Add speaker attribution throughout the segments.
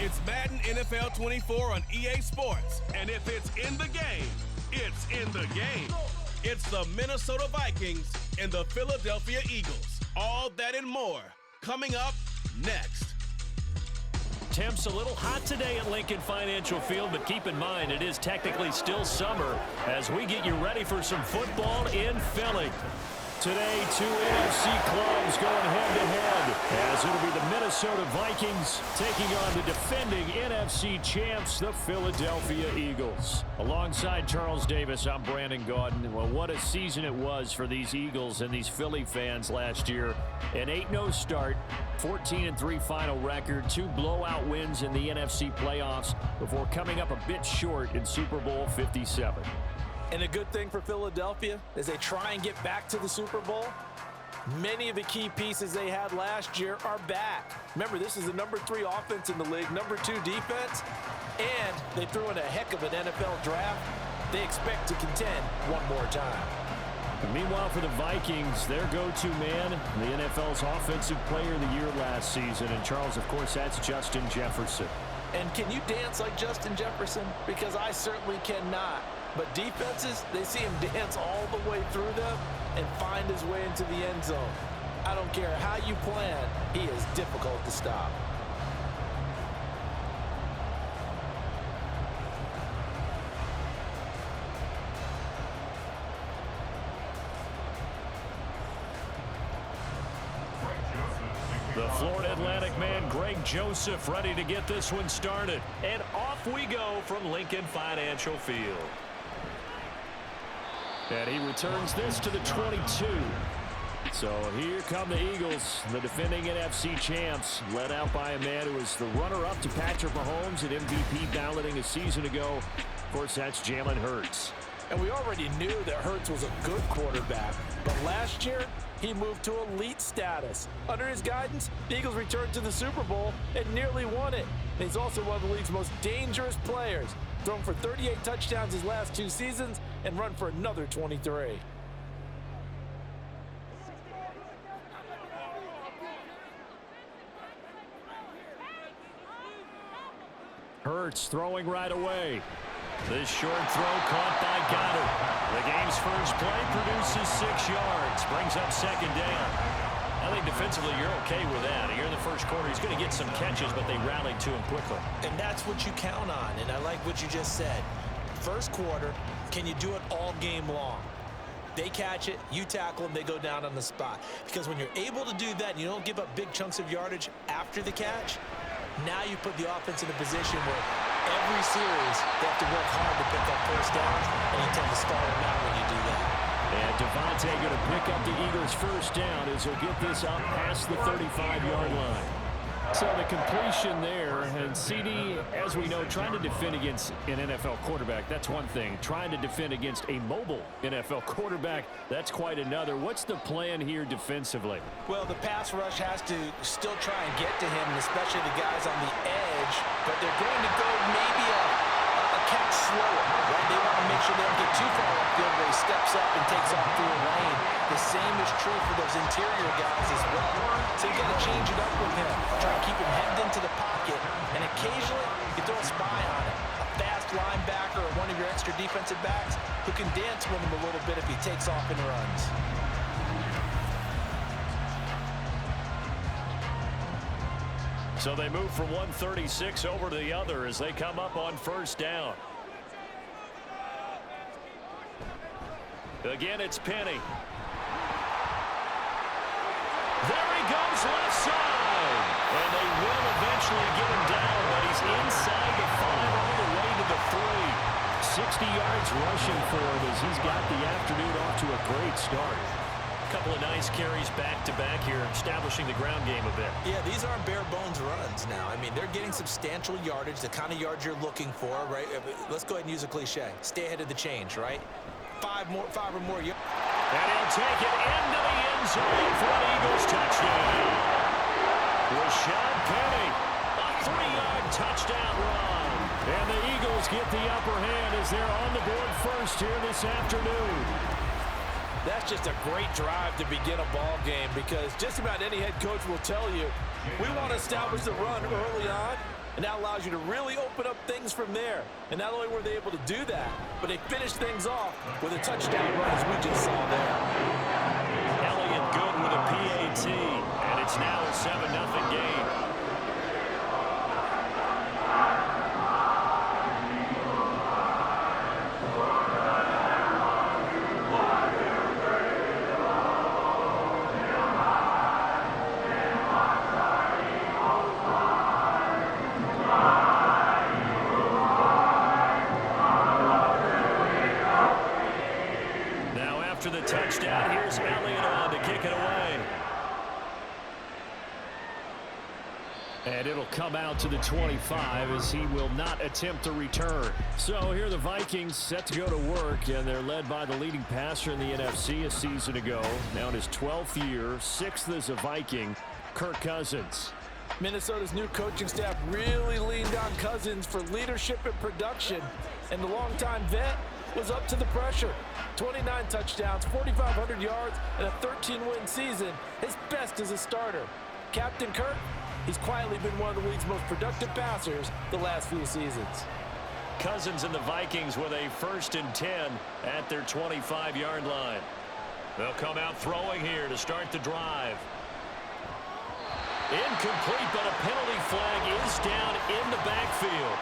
Speaker 1: It's Madden NFL 24 on EA Sports. And if it's in the game, it's in the game. It's the Minnesota Vikings and the Philadelphia Eagles. All that and more coming up next.
Speaker 2: Temps a little hot today at Lincoln Financial Field, but keep in mind it is technically still summer as we get you ready for some football in Philly. Today, two NFC clubs going head-to-head as it'll be the Minnesota Vikings taking on the defending NFC champs, the Philadelphia Eagles. Alongside Charles Davis, I'm Brandon Gaudin. Well, what a season it was for these Eagles and these Philly fans last year. An 8-0 start, 14-3 final record, 2 blowout wins in the NFC playoffs before coming up a bit short in Super Bowl 57.
Speaker 3: And a good thing for Philadelphia as they try and get back to the Super Bowl, many of the key pieces they had last year are back. Remember, this is the number 3 offense in the league, number 2 defense, and they threw in a heck of an NFL draft. They expect to contend one more time.
Speaker 2: Meanwhile, for the Vikings, their go-to man, the NFL's Offensive Player of the Year last season. And Charles, of course, that's Justin Jefferson.
Speaker 3: And can you dance like Justin Jefferson? Because I certainly cannot. But defenses, they see him dance all the way through them and find his way into the end zone. I don't care how you plan, he is difficult to stop.
Speaker 2: The Florida Atlantic man, Greg Joseph, ready to get this one started. And off we go from Lincoln Financial Field. And he returns this to the 22. So here come the Eagles, the defending NFC champs, led out by a man who was the runner-up to Patrick Mahomes at MVP balloting a season ago. Of course, that's Jalen Hurts.
Speaker 3: And we already knew that Hurts was a good quarterback. But last year, he moved to elite status. Under his guidance, the Eagles returned to the Super Bowl and nearly won it. And he's also one of the league's most dangerous players. Thrown for 38 touchdowns his last 2 seasons and run for another 23.
Speaker 2: Hurts throwing right away. This short throw caught by Goddard. The game's first play produces 6 yards. Brings up second down. I think defensively you're okay with that. Here in the first quarter, he's going to get some catches, but they rallied to him quickly.
Speaker 3: And that's what you count on, and I like what you just said. First quarter, can you do it all game long? They catch it, you tackle them, they go down on the spot. Because when you're able to do that and you don't give up big chunks of yardage after the catch, now you put the offense in a position where every series they have to work hard to pick up first downs, and you tend to stall them out when you do that.
Speaker 2: And Devontae going to pick up the Eagles' first down as he'll get this out past the 35-yard line. So the completion there, and CD, as we know, trying to defend against an NFL quarterback, that's one thing. Trying to defend against a mobile NFL quarterback, that's quite another. What's the plan here defensively?
Speaker 3: Well, the pass rush has to still try and get to him, and especially the guys on the edge, but they're going to go maybe a catch slower, right? They want to make sure they don't get too far upfield where he steps up and takes off through a lane. The same is true for those interior guys as well. So you got to change it up with him. Try to keep him headed into the pocket, and occasionally you throw a spy on him. A fast linebacker or one of your extra defensive backs who can dance with him a little bit if he takes off and runs.
Speaker 2: So they move from 136 over to the other as they come up on first down. Again, it's Penny. There he goes left side. And they will eventually get him down, but he's inside the 5 all the way to the 3. 60 yards rushing for him as he's got the afternoon off to a great start. Couple of nice carries back-to-back here, establishing the ground game a bit.
Speaker 3: Yeah, these aren't bare-bones runs now. I mean, they're getting substantial yardage, the kind of yards you're looking for, right? Let's go ahead and use a cliche. Stay ahead of the change, right? 5 or more yards.
Speaker 2: And he'll take it into the end zone for an Eagles touchdown. Rashad Penny, a 3-yard touchdown run. And the Eagles get the upper hand as they're on the board first here this afternoon.
Speaker 3: That's just a great drive to begin a ball game because just about any head coach will tell you, we want to establish the run early on, And that allows you to really open up things from there. And not only were they able to do that, but they finished things off with a touchdown run, as we just saw there.
Speaker 2: Elliott good with a PAT, and it's now a 7-0 game. After the touchdown, here's Elliott on to kick it away. And it'll come out to the 25 as he will not attempt a return. So here are the Vikings set to go to work, and they're led by the leading passer in the NFC a season ago. Now in his 12th year, 6th as a Viking, Kirk Cousins.
Speaker 3: Minnesota's new coaching staff really leaned on Cousins for leadership and production, and the longtime vet was up to the pressure. 29 touchdowns, 4,500 yards, and a 13-win season, his best as a starter. Captain Kirk, he's quietly been one of the league's most productive passers the last few seasons.
Speaker 2: Cousins and the Vikings with a 1st and 10 at their 25-yard line. They'll come out throwing here to start the drive. Incomplete, but a penalty flag is down in the backfield.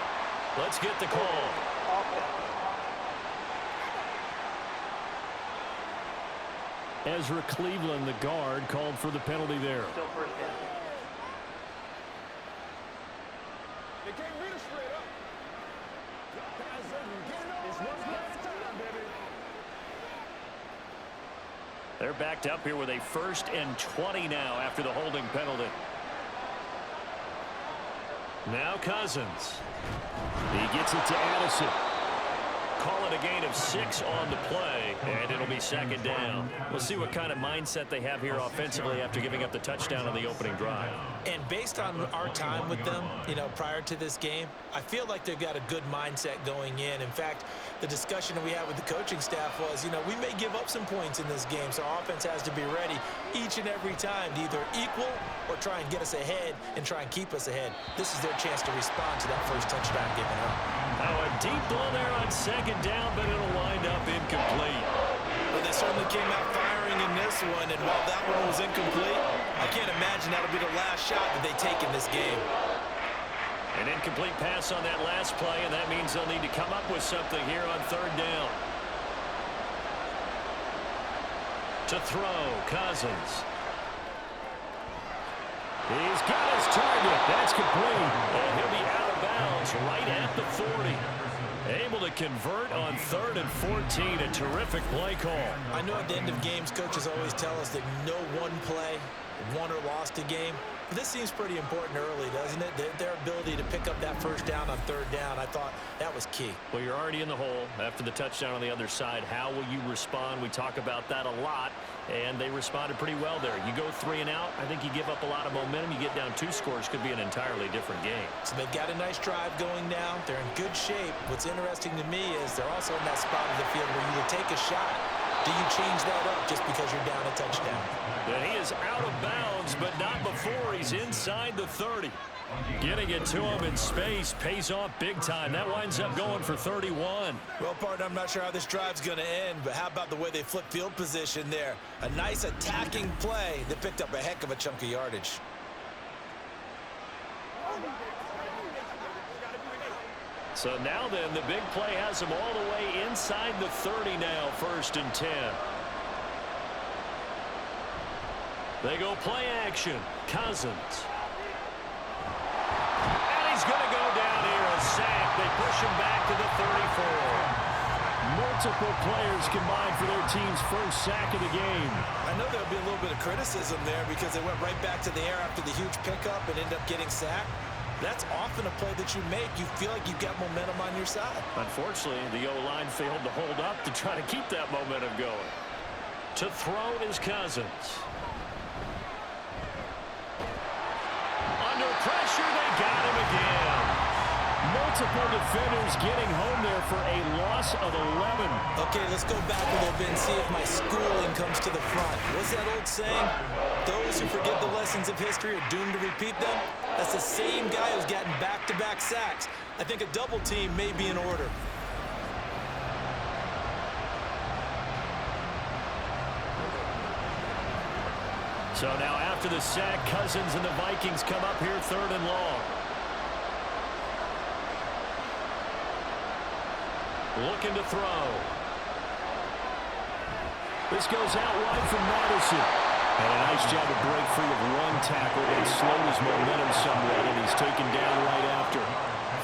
Speaker 2: Let's get the call. Ezra Cleveland, the guard, called for the penalty there.
Speaker 4: Still first down.
Speaker 2: They're backed up here with a 1st and 20 now after the holding penalty. Now Cousins. He gets it to Addison. Call it a gain of 6 on the play, and it'll be 2nd down. We'll see what kind of mindset they have here offensively after giving up the touchdown on the opening drive.
Speaker 3: And based on our time with them, prior to this game, I feel like they've got a good mindset going in. In fact, the discussion that we had with the coaching staff was, we may give up some points in this game, so our offense has to be ready each and every time to either equal or try and get us ahead and try and keep us ahead. This is their chance to respond to that first touchdown given up.
Speaker 2: Now a deep ball there on 2nd down, but it'll wind up incomplete.
Speaker 3: Well, they certainly came out firing in this one, and while that one was incomplete, I can't imagine that'll be the last shot that they take in this game.
Speaker 2: An incomplete pass on that last play, and that means they'll need to come up with something here on 3rd down. To throw, Cousins. He's got his target. That's complete. And he'll be out of bounds right at the 40. Able to convert on 3rd and 14. A terrific play call.
Speaker 3: I know at the end of games, coaches always tell us that no one play won or lost a game. But this seems pretty important early, doesn't it? Their ability to pick up that 1st down on 3rd down, I thought that was key.
Speaker 2: Well, you're already in the hole after the touchdown on the other side. How will you respond? We talk about that a lot, and they responded pretty well there. You go 3 and out, I think you give up a lot of momentum. You get down 2 scores, could be an entirely different game.
Speaker 3: So they've got a nice drive going now. They're in good shape. What's interesting to me is they're also in that spot of the field where you would take a shot. Do you change that up just because you're down a touchdown?
Speaker 2: And he is out of bounds, but not before he's inside the 30. Getting it to him in space pays off big time. That winds up going for 31.
Speaker 3: Well, partner, I'm not sure how this drive's going to end, but how about the way they flip field position there? A nice attacking play that picked up a heck of a chunk of yardage.
Speaker 2: So now then, the big play has him all the way inside the 30 now, 1st and 10. They go play action. Cousins. And he's going to go down here, a sack. They push him back to the 34. Multiple players combined for their team's 1st sack of the game.
Speaker 3: I know there'll be a little bit of criticism there because they went right back to the air after the huge pickup and ended up getting sacked. That's often a play that you make. You feel like you've got momentum on your side. Unfortunately,
Speaker 2: the O-line failed to hold up to try to keep that momentum going. To throw is Cousins. Under pressure, they got him again. multiple defenders getting home there for a loss of 11.
Speaker 3: Okay, let's go back a little bit and see if my schooling comes to the front. What's that old saying? Those who forget the lessons of history are doomed to repeat them. That's the same guy who's gotten back-to-back sacks. I think a double team may be in order.
Speaker 2: So now after the sack, Cousins and the Vikings come up here 3rd and long. Looking to throw. This goes out wide from Madison. And a nice job to break free of one tackle, but he slowed his momentum somewhat, and he's taken down right after.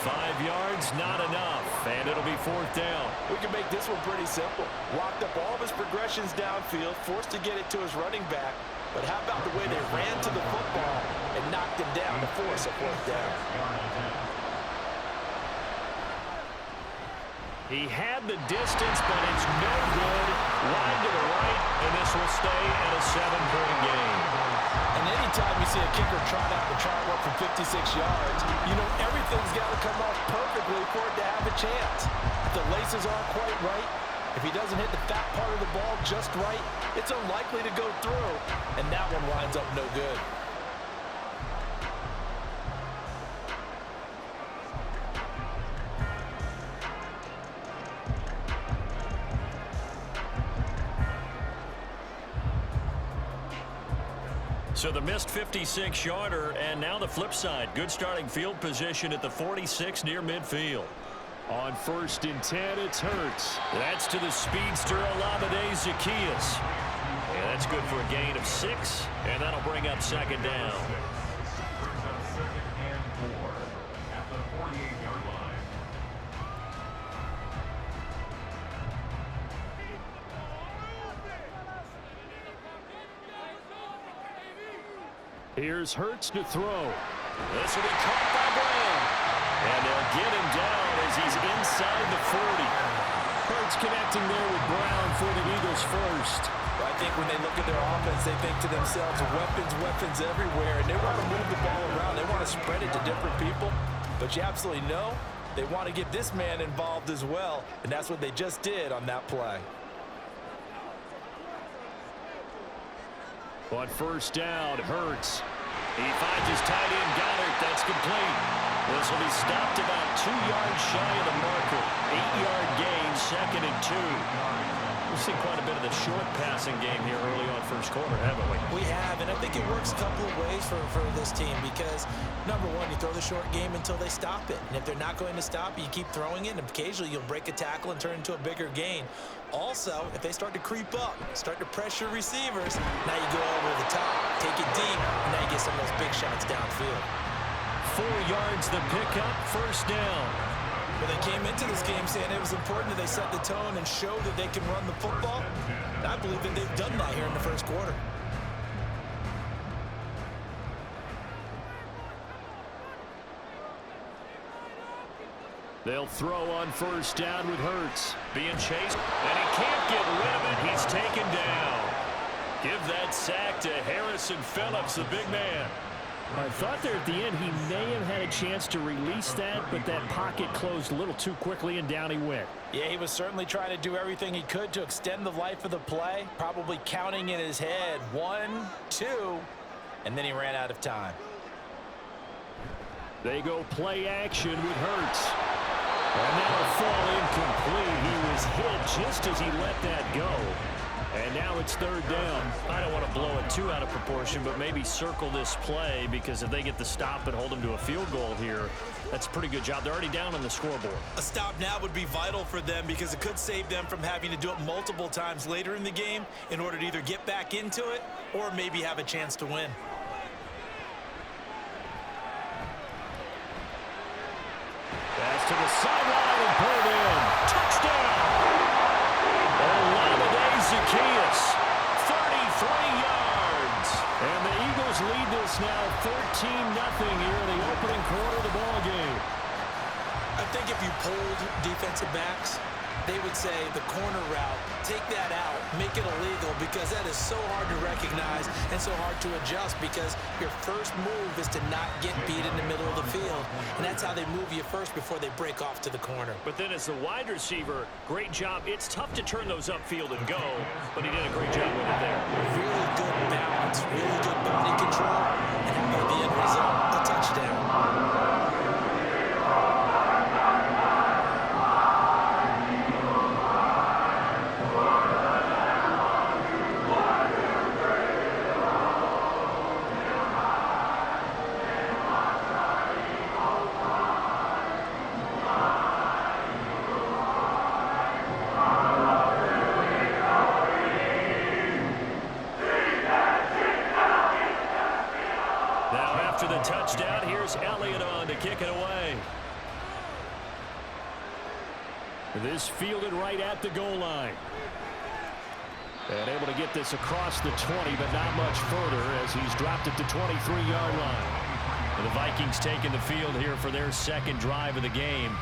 Speaker 2: 5 yards, not enough, and it'll be 4th down.
Speaker 4: We can make this one pretty simple. Walked up all of his progressions downfield, forced to get it to his running back. But how about the way they ran to the football and knocked him down to force a 4th down?
Speaker 2: He had the distance, but it's no good. Wide to the right, and this will stay at a 7-point game.
Speaker 3: And anytime you see a kicker trot out and try to work from 56 yards, you know everything's got to come off perfectly for it to have a chance. If the laces aren't quite right, if he doesn't hit the fat part of the ball just right, it's unlikely to go through, and that one winds up no good.
Speaker 2: So the missed 56-yarder, and now the flip side. Good starting field position at the 46 near midfield. On 1st and 10, it's Hurts. That's to the speedster, Olamide Zaccheaus. Yeah, that's good for a gain of 6, and that'll bring up 2nd down. Here's Hurts to throw. This will be caught by Brown. And they'll get him down as he's inside the 40. Hurts connecting there with Brown for the Eagles first.
Speaker 3: Well, I think when they look at their offense, they think to themselves, weapons everywhere, and they want to move the ball around. They want to spread it to different people. But you absolutely know they want to get this man involved as well, and that's what they just did on that play.
Speaker 2: On 1st down, Hurts. He finds his tight end, Goddard. That's complete. This will be stopped about 2 yards shy of the marker. 8-yard gain, 2nd and 2. We've seen quite a bit of the short passing game here early on first quarter, haven't we?
Speaker 3: We have, and I think it works a couple of ways for this team because, number one, you throw the short game until they stop it. And if they're not going to stop it, you keep throwing it, and occasionally you'll break a tackle and turn into a bigger gain. Also, if they start to creep up, start to pressure receivers, now you go over the top, take it deep, and now you get some of those big shots downfield.
Speaker 2: 4 yards the pickup, 1st down.
Speaker 3: Well, they came into this game saying it was important that they set the tone and show that they can run the football. And I believe that they've done that here in the first quarter.
Speaker 2: They'll throw on 1st down with Hurts. Being chased, and he can't get rid of it. He's taken down. Give that sack to Harrison Phillips, the big man.
Speaker 5: I thought there at the end he may have had a chance to release that, but that pocket closed a little too quickly, and down he went.
Speaker 3: Yeah, he was certainly trying to do everything he could to extend the life of the play, probably counting in his head 1, 2, and then he ran out of time.
Speaker 2: They go play action with Hurts. And that'll fall incomplete. He was hit just as he let that go. And now it's 3rd down. I don't want to blow it too out of proportion, but maybe circle this play because if they get the stop and hold them to a field goal here, that's a pretty good job. They're already down on the scoreboard.
Speaker 3: A stop now would be vital for them because it could save them from having to do it multiple times later in the game in order to either get back into it or maybe have a chance to win.
Speaker 2: Pass to the sideline and pulled in. Touchdown! Olamide Zaccheaus, 33 yards. And the Eagles lead this now 13-0 here in the opening quarter of the ball game.
Speaker 3: I think if you polled defensive backs they would say the corner route, take that out, make it illegal, because that is so hard to recognize and so hard to adjust, because your first move is to not get beat in the middle of the field. And that's how they move you first before they break off to the corner.
Speaker 2: But then as the wide receiver, great job. It's tough to turn those upfield and go, but he did a great job with it there.
Speaker 3: Really good balance, really good body control, and how about the end result? A touchdown.
Speaker 2: After the touchdown, here's Elliott on to kick it away. This fielded right at the goal line. And able to get this across the 20, but not much further as he's dropped it to 23-yard line. And the Vikings taking the field here for their second drive of the game.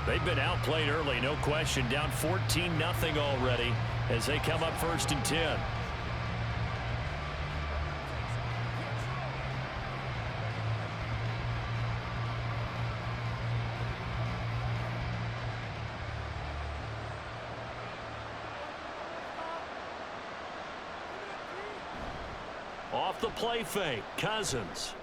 Speaker 2: They've been outplayed early, no question. Down 14-0 already as they come up 1st and 10. Off the play fake, Cousins.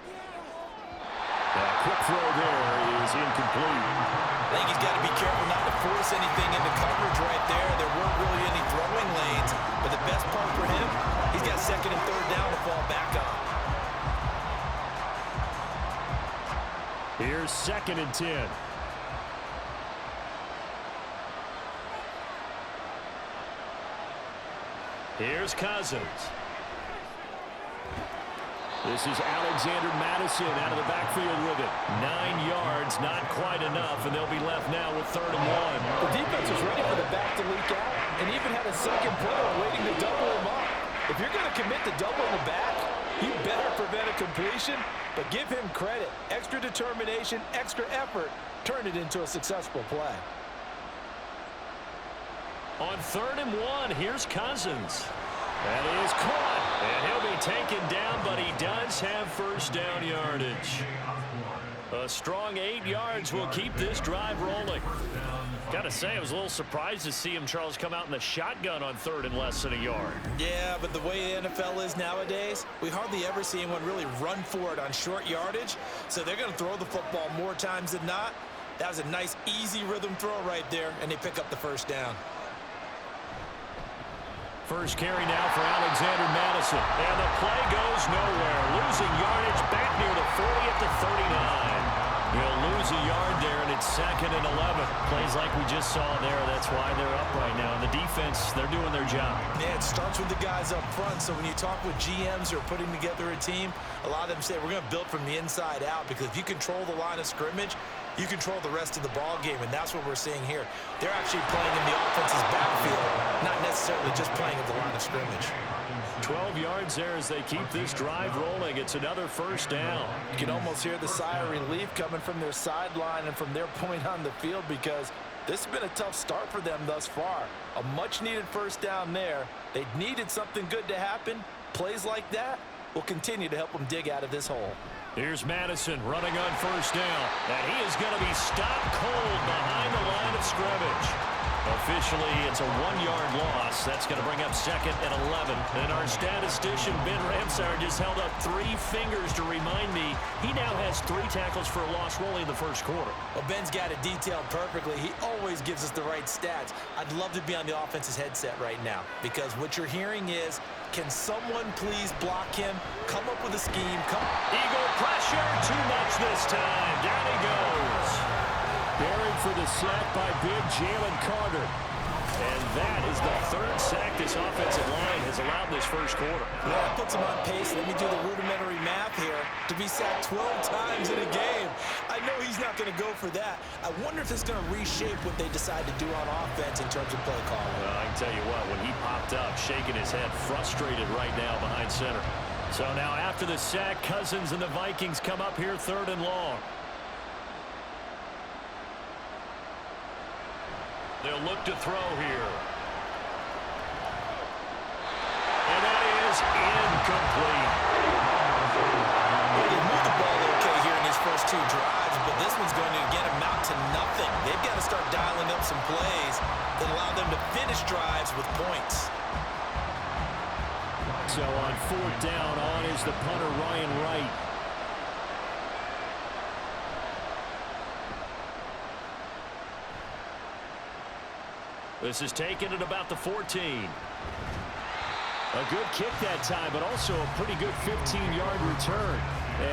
Speaker 2: A quick throw there is incomplete.
Speaker 3: I think he's got to be careful not to force anything into coverage right there. There weren't really any throwing lanes, but the best part for him, he's got 2nd and 3rd down to fall back on.
Speaker 2: Here's 2nd and 10. Here's Cousins. This is Alexander Madison out of the backfield with it. 9 yards, not quite enough, and they'll be left now with 3rd and 1.
Speaker 4: The defense was ready for the back to leak out and even had a second player waiting to double him up. If you're going to commit to doubling the back, you better prevent a completion, but give him credit. Extra determination, extra effort, turned it into a successful play.
Speaker 2: On 3rd and 1, here's Cousins. That is caught, and he'll be taken down, but he does have 1st down yardage. A strong 8 yards will keep this drive rolling. Gotta say, I was a little surprised to see him, Charles, come out in the shotgun on 3rd and less than a yard.
Speaker 3: Yeah, but the way the NFL is nowadays, we hardly ever see anyone really run for it on short yardage, so they're going to throw the football more times than not. That was a nice, easy rhythm throw right there, and they pick up the 1st down.
Speaker 2: First carry now for Alexander Madison. And the play goes nowhere. Losing yardage back near the 40 at the 39. He'll lose a yard there, and it's 2nd and 11. Plays like we just saw there. That's why they're up right now. And the defense, they're doing their job.
Speaker 3: Yeah, it starts with the guys up front. So when you talk with GMs who are putting together a team, a lot of them say we're going to build from the inside out, because if you control the line of scrimmage, you control the rest of the ball game, and that's what we're seeing here. They're actually playing in the offense's backfield, not necessarily just playing at the line of scrimmage.
Speaker 2: 12 yards there as they keep this drive rolling. It's another 1st down.
Speaker 4: You can almost hear the sigh of relief coming from their sideline and from their point on the field, because this has been a tough start for them thus far. A much-needed 1st down there. They needed something good to happen. Plays like that will continue to help them dig out of this hole.
Speaker 2: Here's Madison running on 1st down. And he is going to be stopped cold behind the line of scrimmage. Officially, it's a 1-yard loss. That's going to bring up 2nd and 11. And our statistician, Ben Ramsar, just held up 3 fingers to remind me he now has 3 tackles for a loss rolling in the 1st quarter.
Speaker 3: Well, Ben's got it detailed perfectly. He always gives us the right stats. I'd love to be on the offense's headset right now, because what you're hearing is, can someone please block him? Come up with a scheme.
Speaker 2: Eagle pressure, too much this time. Down he goes. Buried for the sack by big Jalen Carter. And that is the 3rd sack this offensive line has allowed this 1st quarter.
Speaker 3: Yeah, that puts him on pace. Let me do the rudimentary math here. To be sacked 12 times in a game. I know he's not going to go for that. I wonder if it's going to reshape what they decide to do on offense in terms of play calling.
Speaker 2: Well, I can tell you what, when he popped up, shaking his head, frustrated right now behind center. So now after the sack, Cousins and the Vikings come up here 3rd and long. They'll look to throw here. And that is incomplete.
Speaker 3: Well, they moved the ball okay here in these first two drives, but this one's going to, again, amount to nothing. They've got to start dialing up some plays that allow them to finish drives with points.
Speaker 5: So on fourth down, on is the punter, Ryan Wright.
Speaker 2: This is taken at about the 14.
Speaker 5: A good kick that time, but also a pretty good 15-yard return.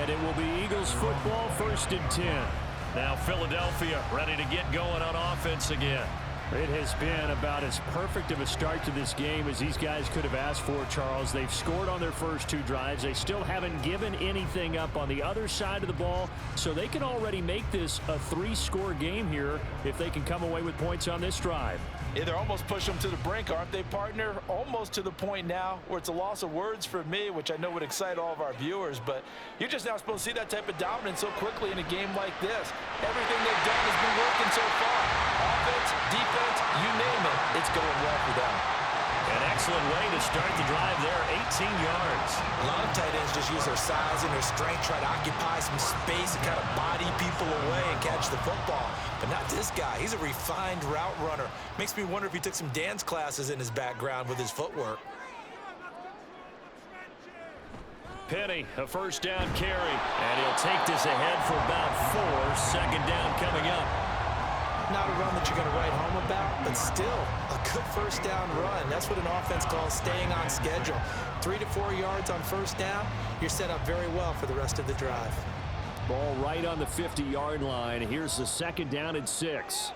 Speaker 5: And it will be Eagles football, 1st and 10.
Speaker 2: Now Philadelphia ready to get going on offense again.
Speaker 5: It has been about as perfect of a start to this game as these guys could have asked for, Charles. They've scored on their first two drives. They still haven't given anything up on the other side of the ball, so they can already make this a 3-score game here if they can come away with points on this drive.
Speaker 4: Yeah, they're almost pushing them to the brink, aren't they, partner? Almost to the point now where it's a loss of words for me, which I know would excite all of our viewers, but you're just not supposed to see that type of dominance so quickly in a game like this. Everything they've done has been working so far. Offense, defense, you name it, it's going well for them.
Speaker 2: An excellent way to start the drive there, 18 yards.
Speaker 3: A lot of tight ends just use their size and their strength, try to occupy some space and kind of body people away and catch the football. But not this guy. He's a refined route runner. Makes me wonder if he took some dance classes in his background with his footwork.
Speaker 2: Penny, a first down carry. And he'll take this ahead for about 4. Second down coming up.
Speaker 3: Not a run that you're going to write home about, but still a good first down run. That's what an offense calls staying on schedule. 3 to 4 yards on first down, you're set up very well for the rest of the drive.
Speaker 5: Ball right on the 50-yard line. Here's the 2nd down and 6.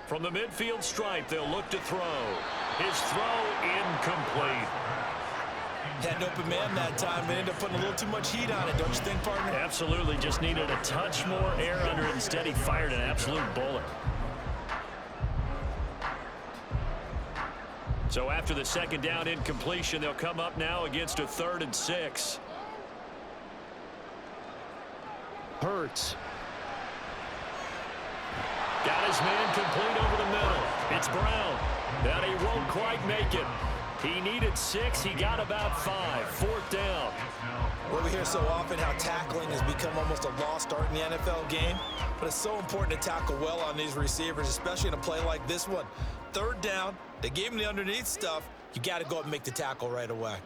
Speaker 2: From the midfield stripe, they'll look to throw. His throw incomplete.
Speaker 3: Had an open man that time, but ended up putting a little too much heat on it, don't you think, partner?
Speaker 2: Absolutely, just needed a touch more air under it. Instead, he fired an absolute bullet. So after the 2nd down incompletion, they'll come up now against a 3rd and 6.
Speaker 5: Hurts.
Speaker 2: Got his man complete over the middle. It's Brown. But he won't quite make it. He needed 6. He got about 5. 4th down.
Speaker 3: Well, we hear so often how tackling has become almost a lost art in the NFL game, but it's so important to tackle well on these receivers, especially in a play like this one. 3rd down, they gave him the underneath stuff. You got to go up and make the tackle right away.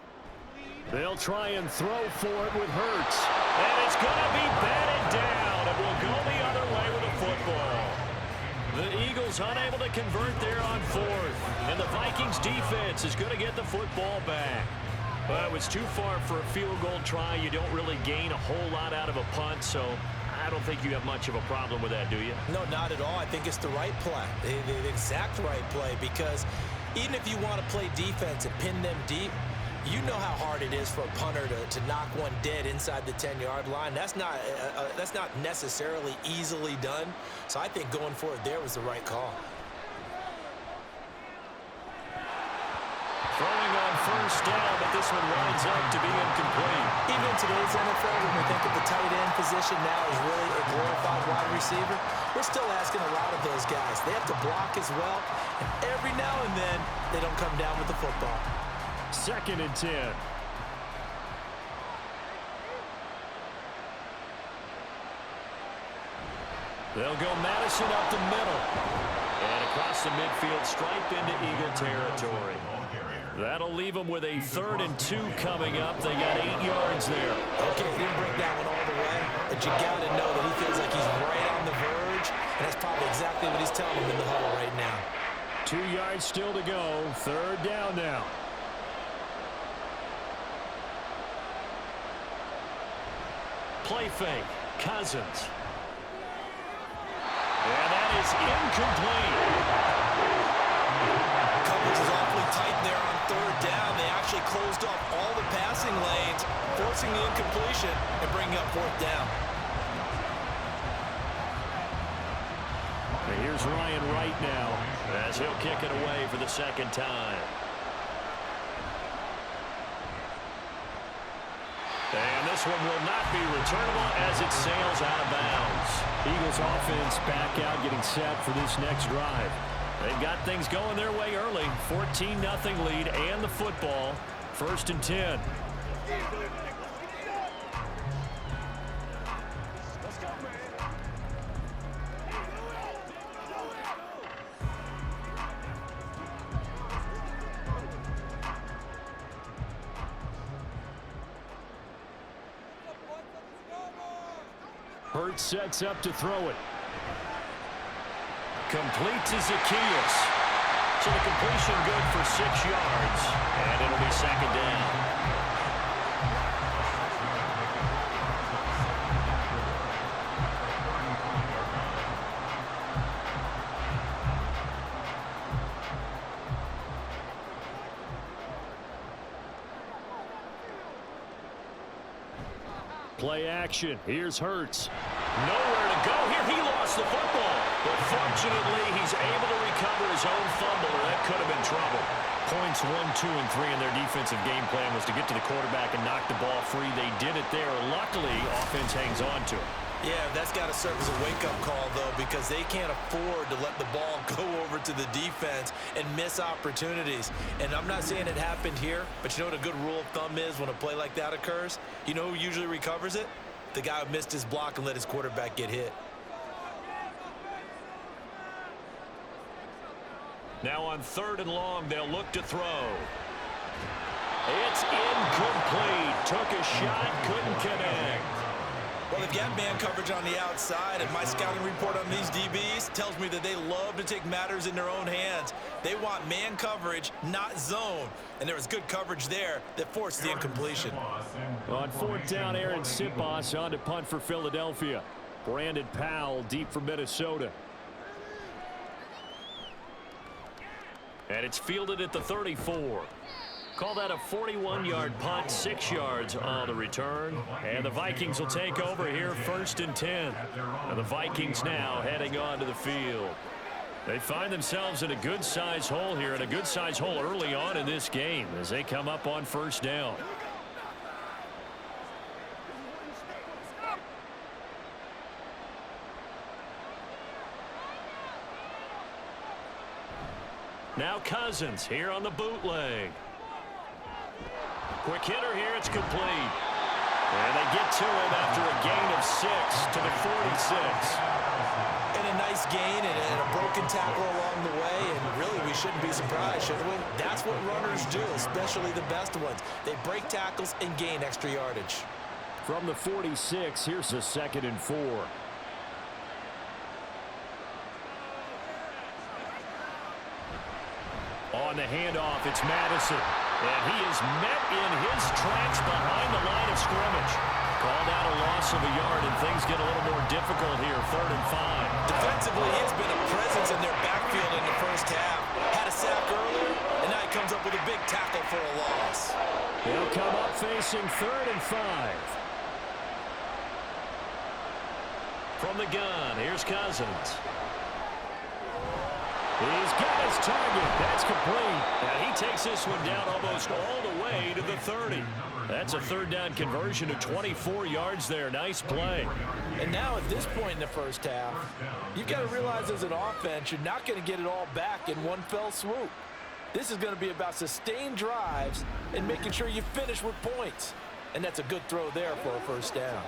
Speaker 2: They'll try and throw for it with Hurts. And it's going to be batted down. It will go the other way with a football. The Eagles unable to convert there on 4th. And the Vikings defense is going to get the football back. But it was too far for a field goal try. You don't really gain a whole lot out of a punt, so I don't think you have much of a problem with that, do you?
Speaker 3: No, not at all. I think it's the right play, the exact right play, because even if you want to play defense and pin them deep, you know how hard it is for a punter to knock one dead inside the 10-yard line. That's not necessarily easily done. So I think going for it there was the right call.
Speaker 2: Throwing on 1st down, but this one winds up to be incomplete.
Speaker 3: Even in today's NFL, when we think of the tight end position now as really a glorified wide receiver, we're still asking a lot of those guys. They have to block as well, and every now and then they don't come down with the football.
Speaker 5: 2nd and 10.
Speaker 2: They'll go Madison up the middle. And across the midfield stripe into Eagle territory. That'll leave them with a 3rd and 2 coming up. They got 8 yards there.
Speaker 3: Okay, he didn't break that one all the way, but you got to know that he feels like he's right on the verge, and that's probably exactly what he's telling them in the huddle right now.
Speaker 5: 2 yards still to go. 3rd down now.
Speaker 2: Play fake. Cousins. And that is incomplete.
Speaker 3: Coverage was awfully tight there on 3rd down. They actually closed off all the passing lanes, forcing the incompletion and bringing up 4th down.
Speaker 5: And here's Ryan Wright now,
Speaker 2: as he'll kick it away for the 2nd time. And this one will not be returnable as it sails out of bounds.
Speaker 5: Eagles offense back out getting set for this next drive.
Speaker 2: They've got things going their way early. 14-0 lead and the football. 1st and 10.
Speaker 5: Hurts sets up to throw it.
Speaker 2: Complete to Zacchaeus. So the completion good for 6 yards. And it'll be 2nd down.
Speaker 5: Play action. Here's Hurts.
Speaker 2: Nowhere to go here. He lost the football. But fortunately, he's able to recover his own fumble, or that could have been trouble. Points 1, 2, and 3 in their defensive game plan was to get to the quarterback and knock the ball free. They did it there. Luckily, offense hangs on to it.
Speaker 4: Yeah, that's got to serve as a wake-up call, though, because they can't afford to let the ball go over to the defense and miss opportunities. And I'm not saying it happened here, but you know what a good rule of thumb is when a play like that occurs? You know who usually recovers it? The guy who missed his block and let his quarterback get hit.
Speaker 2: Now on 3rd and long, they'll look to throw. It's incomplete. Took a shot, couldn't connect.
Speaker 4: Well, they've got man coverage on the outside, and my scouting report on these DBs tells me that they love to take matters in their own hands. They want man coverage, not zone. And there was good coverage there that forced the incompletion.
Speaker 5: On 4th down, Aaron Sipos on to punt for Philadelphia. Brandon Powell deep for Minnesota.
Speaker 2: And it's fielded at the 34. Call that a 41-yard punt, 6 yards on the return. And the Vikings will take over here, 1st and 10. And the Vikings now heading on to the field. They find themselves in a good-sized hole here, and a good-sized hole early on in this game as they come up on 1st down. Now Cousins here on the bootleg. Quick hitter here, it's complete. And they get to him after a gain of 6 to the 46.
Speaker 4: And a nice gain and a broken tackle along the way, and really we shouldn't be surprised, should we? That's what runners do, especially the best ones. They break tackles and gain extra yardage.
Speaker 5: From the 46, here's a 2nd and 4. On the handoff, it's Madison. And he is met in his tracks behind the line of scrimmage. Called out a loss of a yard, and things get a little more difficult here, 3rd and 5.
Speaker 4: Defensively, he's been a presence in their backfield in the first half. Had a sack earlier, and now he comes up with a big tackle for a loss.
Speaker 5: They'll come up facing 3rd and 5.
Speaker 2: From the gun, here's Cousins.
Speaker 5: He's got his target. That's complete.
Speaker 2: And he takes this one down almost all the way to the 30. That's a 3rd down conversion of 24 yards there. Nice play.
Speaker 4: And now at this point in the first half, you've got to realize as an offense, you're not going to get it all back in one fell swoop. This is going to be about sustained drives and making sure you finish with points. And that's a good throw there for a 1st down.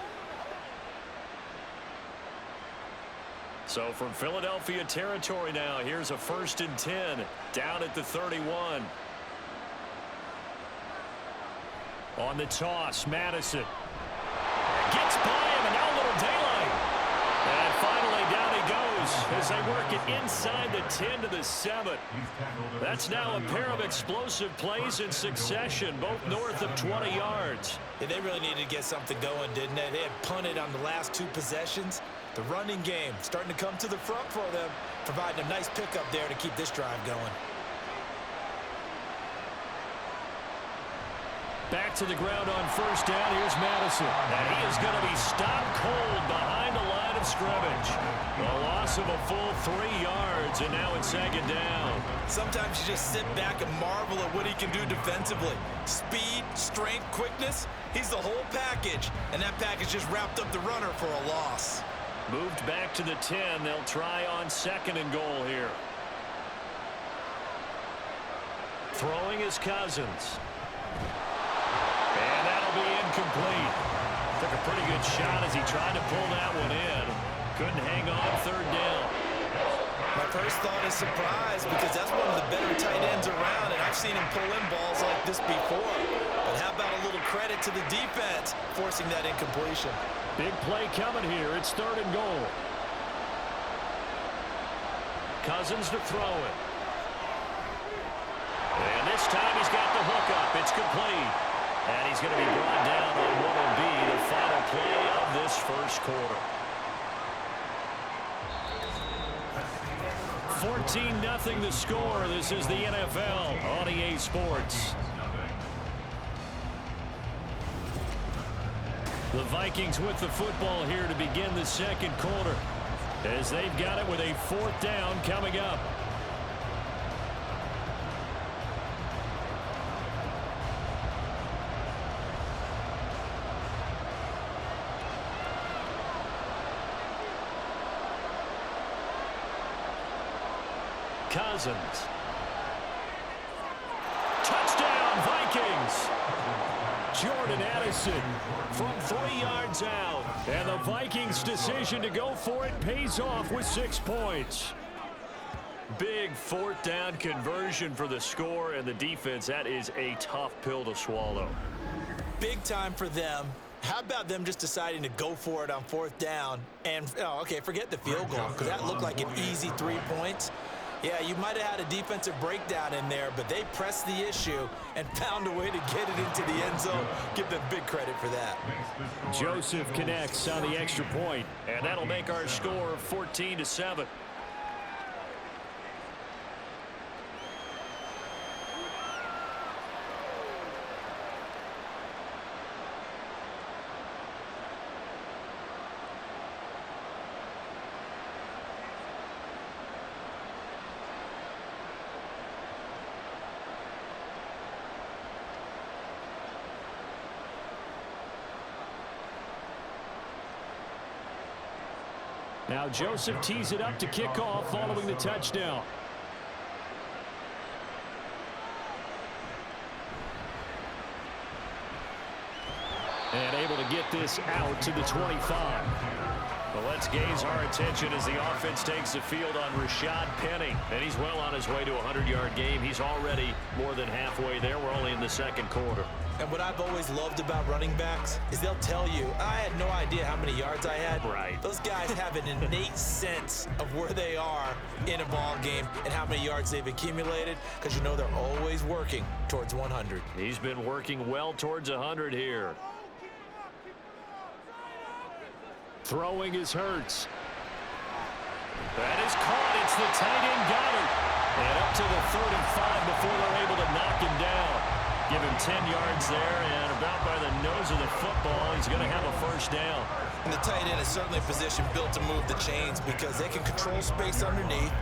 Speaker 2: So from Philadelphia territory now, here's a 1st and 10 down at the 31. On the toss, Madison gets by him, and now a little daylight. And finally down he goes as they work it inside the 10 to the 7. That's now a pair of explosive plays in succession, both north of 20 yards.
Speaker 4: Yeah, they really needed to get something going, didn't they? They had punted on the last 2 possessions. The running game starting to come to the front for them, providing a nice pickup there to keep this drive going.
Speaker 2: Back to the ground on first down. Here's Madison. And he is going to be stopped cold behind the line of scrimmage. A loss of a full 3 yards, and now it's second down.
Speaker 4: Sometimes you just sit back and marvel at what he can do defensively. Speed, strength, quickness, he's the whole package. And that package just wrapped up the runner for a loss.
Speaker 2: Moved back to the 10. They'll try on second and goal here. Throwing is Cousins. And that'll be incomplete. Took a pretty good shot as he tried to pull that one in. Couldn't hang on third down.
Speaker 4: My first thought is surprise because that's one of the better tight ends around, and I've seen him pull in balls like this before. But how about a little credit to the defense forcing that incompletion?
Speaker 5: Big play coming here. It's third and goal.
Speaker 2: Cousins to throw it. And this time he's got the hook up. It's complete. And he's going to be brought down on what will be the final play of this first quarter. 14-0 the score. This is the NFL on EA Sports. The Vikings with the football here to begin the second quarter, as they've got it with a fourth down coming up. Cousins. Touchdown, Vikings. Jordan Addison from 3 yards out. And the Vikings' decision to go for it pays off with 6 points. Big fourth down conversion for the score, and the defense, that is a tough pill to swallow.
Speaker 4: Big time for them. How about them just deciding to go for it on fourth down? And, okay, forget the field goal, because that looked like an easy 3 points. Yeah, you might have had a defensive breakdown in there, but they pressed the issue and found a way to get it into the end zone. Give them big credit for that.
Speaker 5: Joseph connects on the extra point.
Speaker 2: And that'll make our score 14-7.
Speaker 5: Now Joseph tees it up to kick off following the touchdown. And able to get this out to the 25.
Speaker 2: Well, let's gaze our attention as the offense takes the field on Rashad Penny. And he's well on his way to a 100-yard game. He's already more than halfway there. We're only in the second quarter.
Speaker 4: And what I've always loved about running backs is they'll tell you, I had no idea how many yards I had.
Speaker 2: Right.
Speaker 4: Those guys have an innate sense of where they are in a ball game and how many yards they've accumulated, because you know they're always working towards 100.
Speaker 2: He's been working well towards 100 here.
Speaker 5: Throwing is Hurts.
Speaker 2: That is caught. It's the tight end Goddard. And up to the 35 before they're able to knock him down. Give him 10 yards there, and about by the nose of the football, he's going to have a first down.
Speaker 4: And the tight end is certainly a position built to move the chains because they can control space underneath.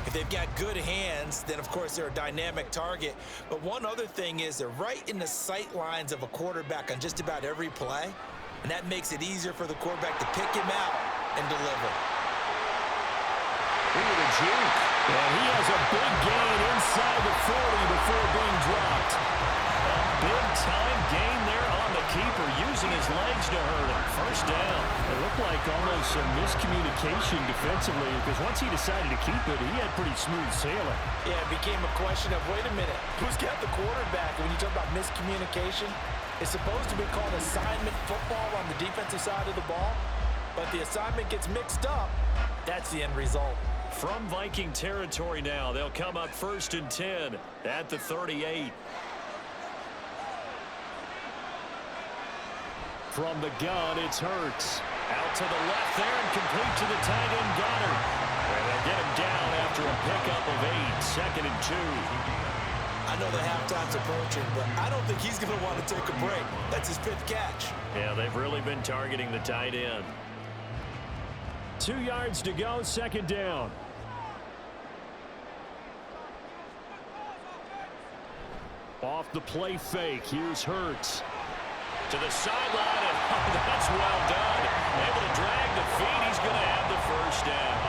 Speaker 4: If they've got good hands, then of course they're a dynamic target. But one other thing is they're right in the sight lines of a quarterback on just about every play, and that makes it easier for the quarterback to pick him out and deliver.
Speaker 2: Ooh, the juke.
Speaker 5: And he has a big gain inside the 40 before being dropped.
Speaker 2: Big-time gain there on the keeper, using his legs to hurt him. First down.
Speaker 5: It looked like almost some miscommunication defensively, because once he decided to keep it, he had pretty smooth sailing.
Speaker 4: Yeah, it became a question of, wait a minute, who's got the quarterback? When you talk about miscommunication, it's supposed to be called assignment football on the defensive side of the ball, but the assignment gets mixed up. That's the end result.
Speaker 2: From Viking territory now, they'll come up 1st and 10 at the 38.
Speaker 5: From the gun, it's Hurts.
Speaker 2: Out to the left there and complete to the tight end Goddard. And they'll get him down after a pickup of 8, 2nd and 2.
Speaker 4: I
Speaker 3: I know the halftime's approaching, but I don't think he's going to want to take a break. That's his 5th catch.
Speaker 2: Yeah, they've really been targeting the tight end.
Speaker 5: 2 yards to go, 2nd down. Off the play fake. Here's Hurts.
Speaker 2: To the sideline, and that's well done. Able to drag the feet. He's going to have the 1st down.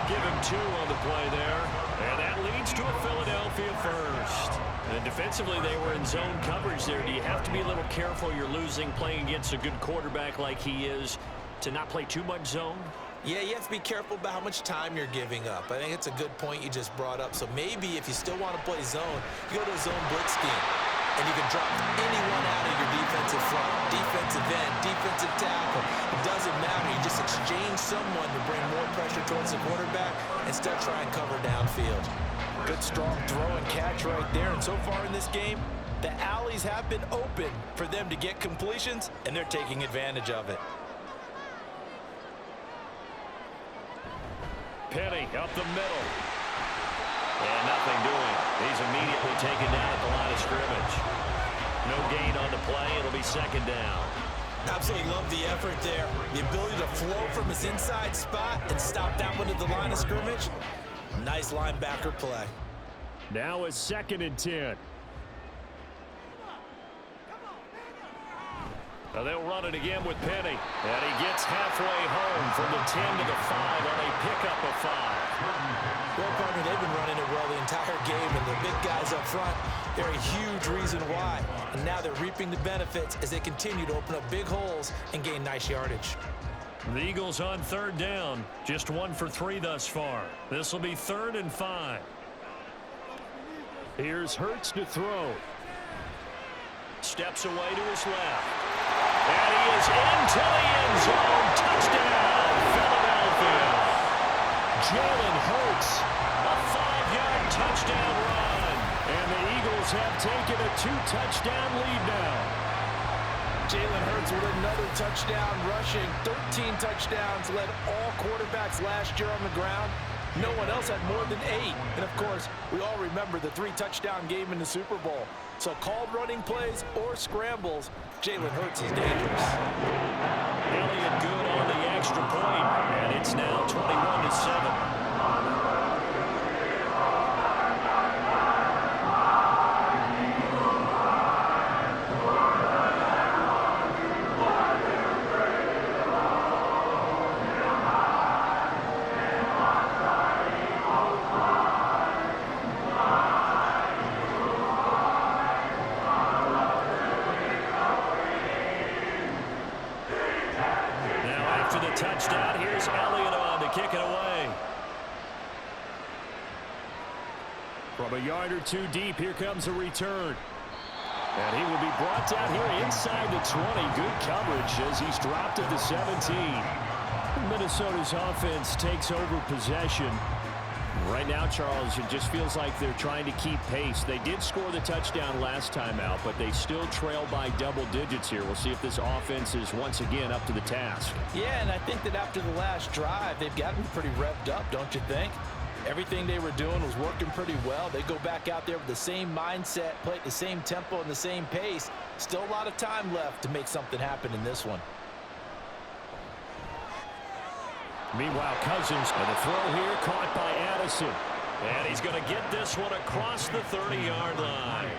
Speaker 2: Give him 2 on the play there. And that leads to a Philadelphia 1st. And defensively, they were in zone coverage there. Do you have to be a little careful? You're losing playing against a good quarterback like he is to not play too much zone?
Speaker 3: Yeah, you have to be careful about how much time you're giving up. I think it's a good point you just brought up. So maybe if you still want to play zone, you go to a zone blitz scheme. And you can drop anyone out of your defensive front, defensive end, defensive tackle. It doesn't matter. You just exchange someone to bring more pressure towards the quarterback and still try and cover downfield. Good, strong throw and catch right there. And so far in this game, the alleys have been open for them to get completions, and they're taking advantage of it.
Speaker 2: Penny up the middle. And nothing doing. He's immediately taken down at the line of scrimmage. No gain on the play. It'll be 2nd down.
Speaker 3: Absolutely love the effort there. The ability to flow from his inside spot and stop that one at the line of scrimmage. Nice linebacker play.
Speaker 5: Now it's 2nd and 10.
Speaker 2: Now they'll run it again with Penny. And he gets halfway home from the 10 to the 5 on a pickup of 5.
Speaker 3: Well, partner, they've been running it well the entire game, and the big guys up front, they're a huge reason why. And now they're reaping the benefits as they continue to open up big holes and gain nice yardage.
Speaker 2: The Eagles on 3rd down. Just 1 for 3 thus far. This will be 3rd and 5.
Speaker 5: Here's Hurts to throw.
Speaker 2: Steps away to his left. And he is into the end zone. Touchdown, Philadelphia.
Speaker 5: Jalen Hurts.
Speaker 2: A 5-yard touchdown run.
Speaker 5: And the Eagles have taken a 2-touchdown lead now.
Speaker 3: Jalen Hurts with another touchdown rushing. 13 touchdowns, led all quarterbacks last year on the ground. No one else had more than 8. And, of course, we all remember the 3-touchdown game in the Super Bowl. So called running plays or scrambles, Jalen Hurts is dangerous.
Speaker 2: Elliott good on the extra point, and it's now 21-7. Touchdown. Here's Elliott on to kick it away.
Speaker 5: From a yard or 2 deep, here comes a return. And he will be brought down here inside the 20. Good coverage as he's dropped at the 17. Minnesota's offense takes over possession. Right now, Charles, it just feels like they're trying to keep pace. They did score the touchdown last time out, but they still trail by double digits here. We'll see if this offense is once again up to the task.
Speaker 3: Yeah, and I think that after the last drive, they've gotten pretty revved up, don't you think? Everything they were doing was working pretty well. They go back out there with the same mindset, play at the same tempo and the same pace. Still a lot of time left to make something happen in this one.
Speaker 5: Meanwhile, Cousins, and the throw here caught by Addison.
Speaker 2: And he's going to get this one across the 30-yard line.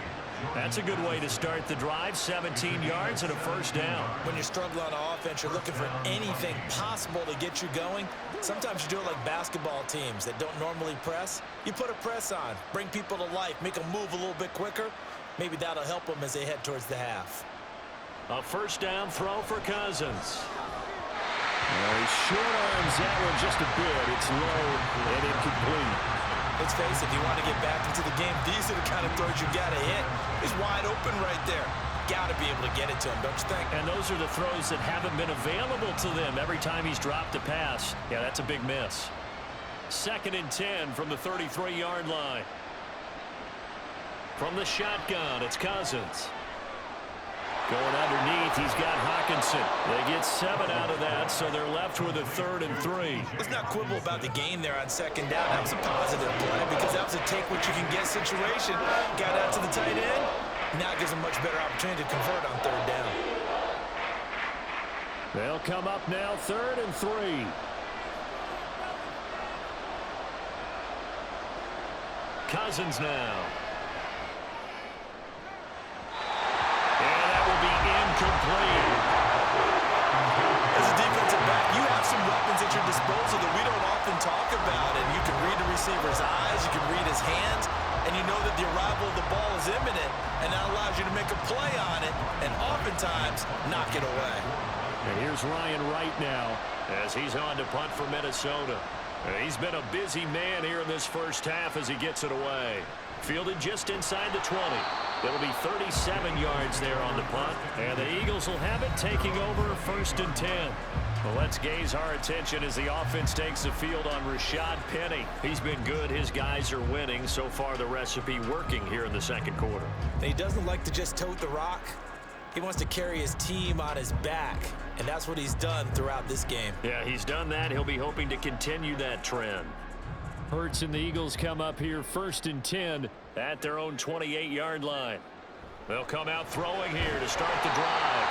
Speaker 2: That's a good way to start the drive. 17 yards and a 1st down.
Speaker 3: When you're struggling on offense, you're looking for anything possible to get you going. Sometimes you do it like basketball teams that don't normally press. You put a press on, bring people to life, make them move a little bit quicker. Maybe that'll help them as they head towards the half.
Speaker 2: A 1st down throw for Cousins.
Speaker 5: Well, he short arms that one just a bit. It's low and incomplete.
Speaker 3: Let's face it, if you want to get back into the game, these are the kind of throws you got to hit. He's wide open right there. Got to be able to get it to him, don't you think?
Speaker 2: And those are the throws that haven't been available to them every time he's dropped a pass. Yeah, that's a big miss. 2nd and 10 from the 33-yard line. From the shotgun, it's Cousins. Going underneath, he's got Hawkinson. They get 7 out of that, so they're left with a 3rd and 3.
Speaker 3: Let's not quibble about the gain there on 2nd down. That was a positive play because that was a take-what-you-can-get situation. Got out to the tight end. Now it gives them a much better opportunity to convert on 3rd down.
Speaker 5: They'll come up now 3rd and 3.
Speaker 2: Cousins now. And that will be incomplete.
Speaker 3: As a defensive back, you have some weapons at your disposal that we don't often talk about. And you can read the receiver's eyes, you can read his hands, and you know that the arrival of the ball is imminent, and that allows you to make a play on it and oftentimes knock it away.
Speaker 5: And here's Ryan Wright now
Speaker 2: as he's on to punt for Minnesota. He's been a busy man here in this first half as he gets it away. Fielded just inside the 20. It'll be 37 yards there on the punt. And the Eagles will have it, taking over 1st and 10. Well, let's gaze our attention as the offense takes the field on Rashad Penny. He's been good. His guys are winning. So far, the recipe working here in the 2nd quarter.
Speaker 3: He doesn't like to just tote the rock. He wants to carry his team on his back, and that's what he's done throughout this game.
Speaker 2: Yeah, he's done that. He'll be hoping to continue that trend.
Speaker 5: Hurts and the Eagles come up here 1st and 10
Speaker 2: at their own 28-yard line. They'll come out throwing here to start the drive.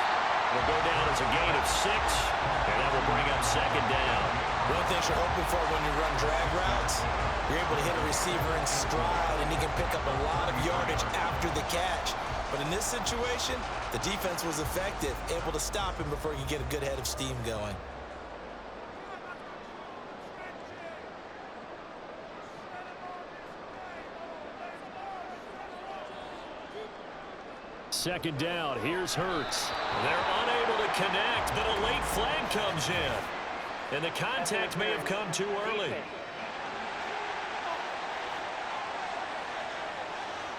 Speaker 2: It'll go down as a gain of 6, and that will bring up 2nd down.
Speaker 3: One of the things you're hoping for when you run drag routes, you're able to hit a receiver in stride, and he can pick up a lot of yardage after the catch. But in this situation, the defense was effective, able to stop him before he could get a good head of steam going.
Speaker 5: Second down. Here's Hurts.
Speaker 2: They're unable to connect, but a late flag comes in. And the contact may have come too early.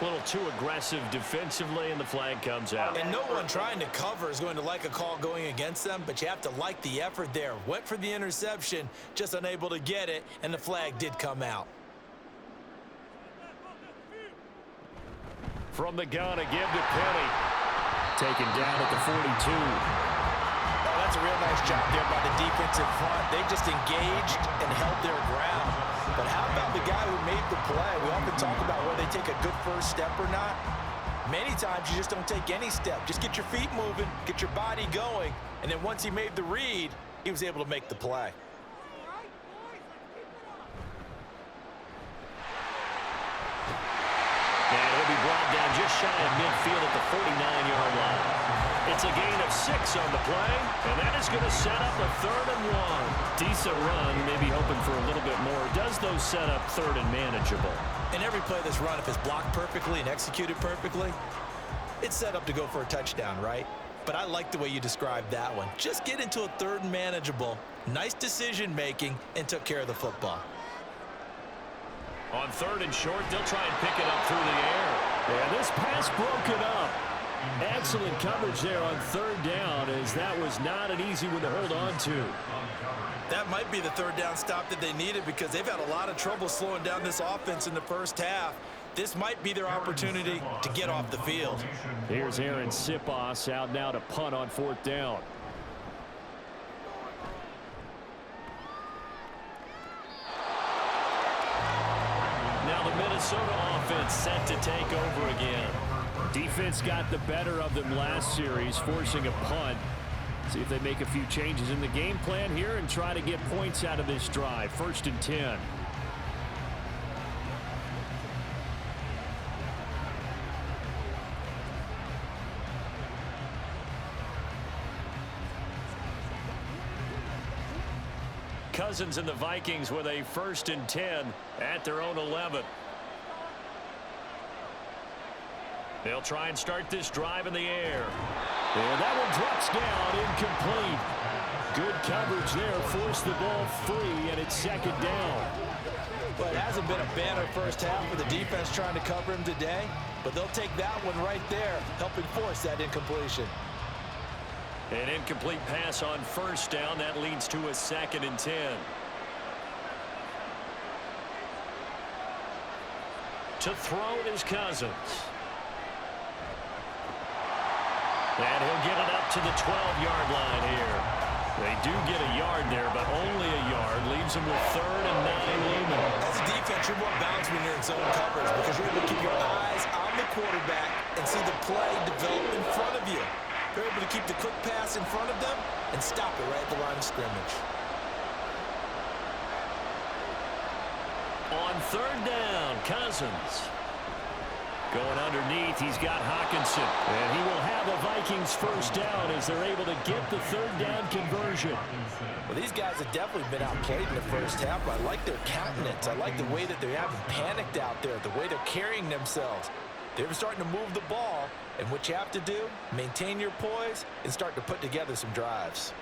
Speaker 2: A little too aggressive defensively, and the flag comes out.
Speaker 3: And no one trying to cover is going to like a call going against them, but you have to like the effort there. Went for the interception, just unable to get it, and the flag did come out.
Speaker 2: From the gun, a give to Penny.
Speaker 5: Taken down at the 42.
Speaker 3: Oh, that's a real nice job there by the defense in front. They just engaged and held their ground. But how about the guy who made the play? We often talk about whether they take a good first step or not. Many times you just don't take any step. Just get your feet moving, get your body going, and then once he made the read, he was able to make the play.
Speaker 2: And he'll be brought down just shy of midfield at the 49-yard line. It's a gain of 6 on the play, and that is going to set up a 3rd and 1. Decent run, maybe hoping for a little bit more. Does those set up 3rd and manageable?
Speaker 3: In every play that's run, if it's blocked perfectly and executed perfectly, it's set up to go for a touchdown, right? But I like the way you described that one. Just get into a 3rd and manageable, nice decision-making, and took care of the football.
Speaker 2: On 3rd and short, they'll try and pick it up through the air.
Speaker 5: And this pass broken up. Excellent coverage there on 3rd down, as that was not an easy one to hold on to.
Speaker 3: That might be the 3rd down stop that they needed because they've had a lot of trouble slowing down this offense in the first half. This might be their opportunity to get off the field.
Speaker 5: Here's Aaron Sipos out now to punt on 4th down.
Speaker 2: Now the Minnesota offense set to take over again.
Speaker 5: Defense got the better of them last series, forcing a punt. See if they make a few changes in the game plan here and try to get points out of this drive. 1st and 10.
Speaker 2: Cousins and the Vikings with a 1st and 10 at their own 11. They'll try and start this drive in the air.
Speaker 5: And that one drops down, incomplete. Good coverage there, forced the ball free, and it's 2nd down.
Speaker 3: Well, it hasn't been a banner first half for the defense trying to cover him today, but they'll take that one right there, helping force that incompletion.
Speaker 2: An incomplete pass on 1st down. That leads to a 2nd and 10. To throw is Cousins. And he'll get it up to the 12-yard line here. They do get a yard there, but only a yard. Leaves them with 3rd and 9 looming.
Speaker 3: As a defense, you're more balanced when you're in zone coverage because you're able to keep your eyes on the quarterback and see the play develop in front of you. You're able to keep the quick pass in front of them and stop it right at the line of scrimmage.
Speaker 2: On 3rd down, Cousins. Going underneath, he's got Hawkinson. And he will have a Vikings first down as they're able to get the 3rd down conversion.
Speaker 3: Well, these guys have definitely been outplayed in the first half. I like their countenance. I like the way that they haven't panicked out there, the way they're carrying themselves. They're starting to move the ball, and what you have to do, maintain your poise and start to put together some drives.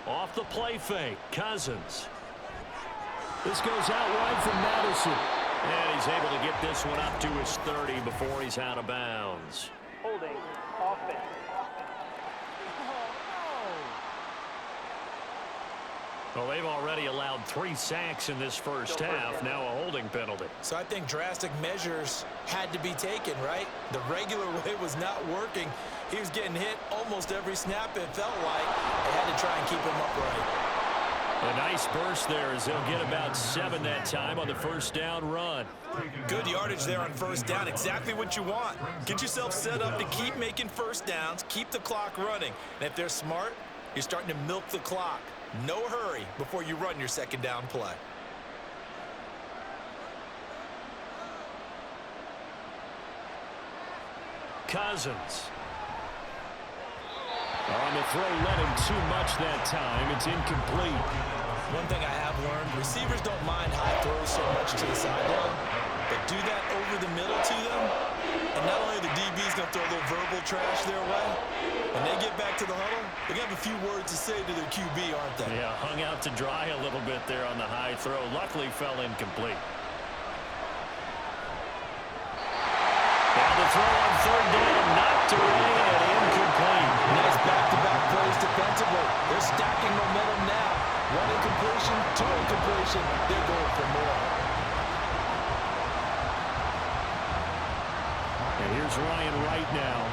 Speaker 2: Off the play fake, Cousins. This goes out wide from Madison. And he's able to get this one up to his 30 before he's out of bounds.
Speaker 6: Holding, offense.
Speaker 2: Well, they've already allowed 3 sacks in this first half. Now a holding penalty.
Speaker 3: So I think drastic measures had to be taken, right? The regular way was not working. He was getting hit almost every snap, it felt like. They had to try and keep him upright.
Speaker 2: A nice burst there as they'll get about 7 that time on the first down run.
Speaker 3: Good yardage there on first down. Exactly what you want. Get yourself set up to keep making first downs, keep the clock running. And if they're smart, you're starting to milk the clock. No hurry before you run your second down play.
Speaker 2: Cousins. On the throw, let him too much that time. It's incomplete.
Speaker 3: One thing I have learned, receivers don't mind high throws so much to the sideline, but do that over the middle to them, and not only are the DBs going to throw a little verbal trash their way, when they get back to the huddle, they're going to have a few words to say to their QB, aren't they?
Speaker 2: Yeah, hung out to dry a little bit there on the high throw. Luckily fell incomplete. And the throw on third down, knocked away and incomplete.
Speaker 3: Nice back-to-back plays defensively. They're stacking momentum now. 1 incompletion, 2 incompletion. They're going for more.
Speaker 2: And here's Ryan Wright now